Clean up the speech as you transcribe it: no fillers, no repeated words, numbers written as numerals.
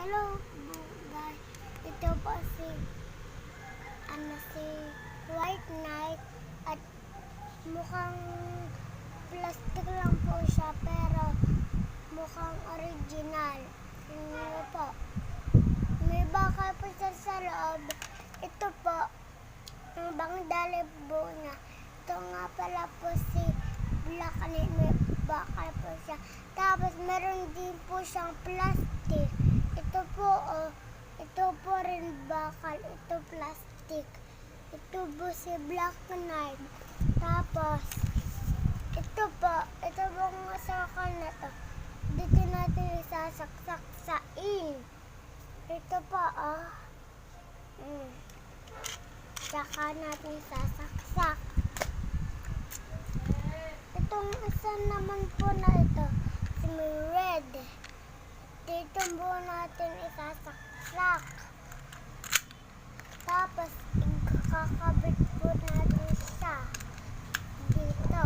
Hello guys, ito po si White Knight at mukhang plastic lang po siya pero mukhang original. Ano po? May bakal po siya sa loob. Ito po, ang bangdali po niya. Ito nga pala po si Black Knight, may bakal po siya. Tapos meron din po siyang plastic. Ito po, ito po rin bakal, ito plastic. Ito po si Black Knight. Tapos, ito po ang sakal na to. Dito natin isasaksak sa ink. Ito po, saka natin isasaksak. Itong isa naman po na ito, si red. Dito po natin isasaksak. Tapos, ikakabit po natin siya dito.